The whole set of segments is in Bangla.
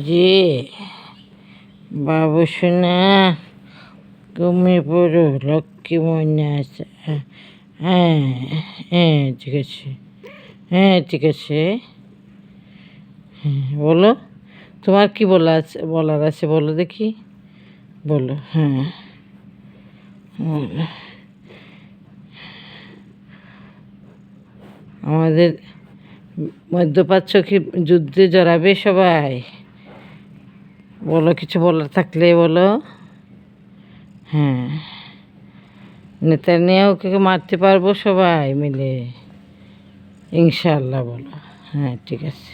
যে বাবু সোনা ঘুমিয়ে পড়ো, লক্ষ্মী মনে আছে। হ্যাঁ হ্যাঁ ঠিক আছে, হ্যাঁ ঠিক আছে। হ্যাঁ বলো, তোমার কি বলার আছে বলো দেখি, বলো। হ্যাঁ বলো। আমাদের মধ্যপ্রাচ্য কি যুদ্ধে জড়াবে সবাই? বলো, কিছু বলার থাকলে বলো। হ্যাঁ, নেতানিয়াহুকে মারতে পারবো সবাই মিলে ইনশাআল্লাহ বলো। হ্যাঁ ঠিক আছে,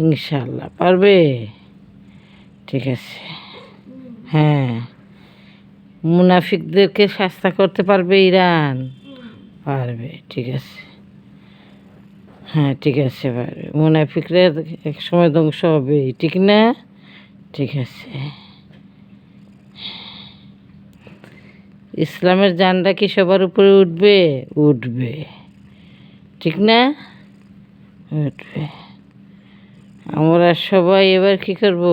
ইনশাআল্লাহ পারবে। ঠিক আছে। হ্যাঁ, মুনাফিকদেরকে শাস্তা করতে পারবে ইরান? পারবে। ঠিক আছে। হ্যাঁ ঠিক আছে, পারবে। মুনাফিকরা এক সময় ধ্বংস হবে, ঠিক না? ঠিক আছে। ইসলামের জানটা কি সবার উপরে উঠবে? উঠবে, ঠিক না? উঠবে। আমরা সবাই এবার কি করব?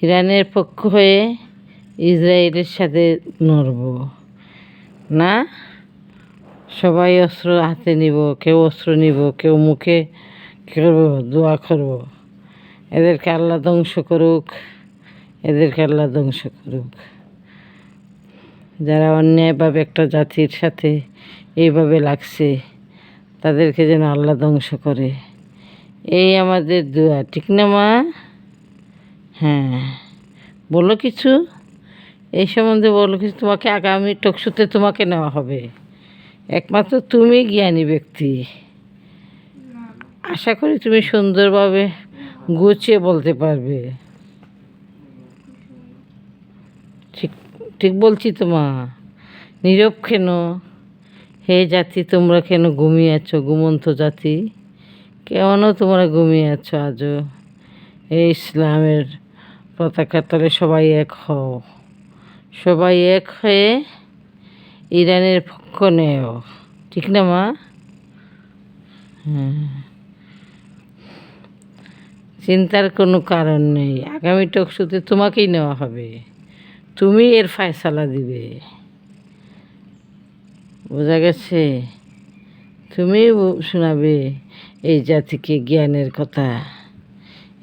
ইরানের পক্ষ হয়ে ইসরায়েলের সাথে নড়ব না? সবাই অস্ত্র হাতে নিব, কেউ অস্ত্র নিব, কেউ মুখে কী করবো? দোয়া করব, এদেরকে আল্লাহ ধ্বংস করুক, এদেরকে আল্লাহ ধ্বংস করুক। যারা অন্যায়ভাবে একটা জাতির সাথে এইভাবে লাগছে, তাদেরকে যেন আল্লাহ ধ্বংস করে, এই আমাদের দোয়া, ঠিক না মা? হ্যাঁ বলো কিছু, এই সম্বন্ধে বলো কিছু। তোমাকে আগামী টকশোতে তোমাকে নেওয়া হবে, একমাত্র তুমি জ্ঞানী ব্যক্তি। আশা করি তুমি সুন্দরভাবে গুছিয়ে বলতে পারবে। ঠিক ঠিক বলছি তো মা? নীরব কেন? হে জাতি, তোমরা কেন ঘুমিয়ে আছো? ঘুমন্ত জাতি, কেন তোমরা ঘুমিয়ে আছো আজও? এই ইসলামের পতাকা তলে সবাই এক হও, সবাই এক হয়ে ইরানের পক্ষ নেও, ঠিক না মা? হ্যাঁ, চিন্তার কোনো কারণ নেই। আগামী টকশোতে তোমাকেই নেওয়া হবে, তুমি এর ফয়সালা দিবে, বোঝা গেছে? তুমি শোনাবে এই জাতিকে জ্ঞানের কথা।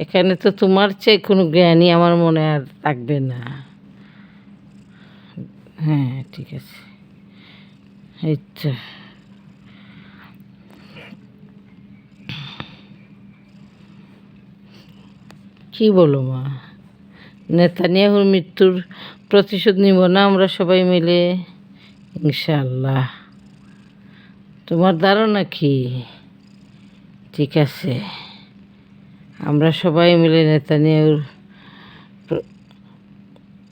এখানে তো তোমার চেয়ে কোনো জ্ঞানী আমার মনে আর থাকবে না। হ্যাঁ ঠিক আছে, এই তো। কী বলো মা? নেতানিয়াহুর মৃত্যুর প্রতিশোধ নিব না আমরা সবাই মিলে? ইনশাআল্লাহ। তোমার ধারণা কি? ঠিক আছে, আমরা সবাই মিলে নেতানিয়াহুর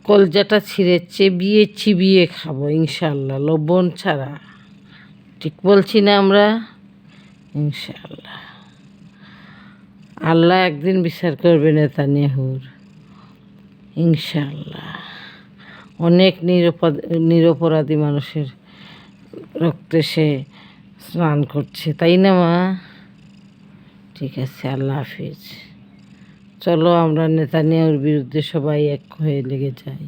কলজাটা ছিঁড়ে চেবিয়ে চিবিয়ে খাবো ইনশাআল্লাহ, লবণ ছাড়া। ঠিক বলছি না আমরা? ইনশাআল্লাহ। আল্লাহ একদিন বিচার করবে নেতানিয়াহুর, ইনশাআল্লাহ। অনেক নিরপরাধী মানুষের রক্তে সে স্নান করছে, তাই না মা? ঠিক আছে, আল্লাহ হাফিজ। চলো আমরা নেতানিয়াহুর বিরুদ্ধে সবাই এক হয়ে লেগে যাই।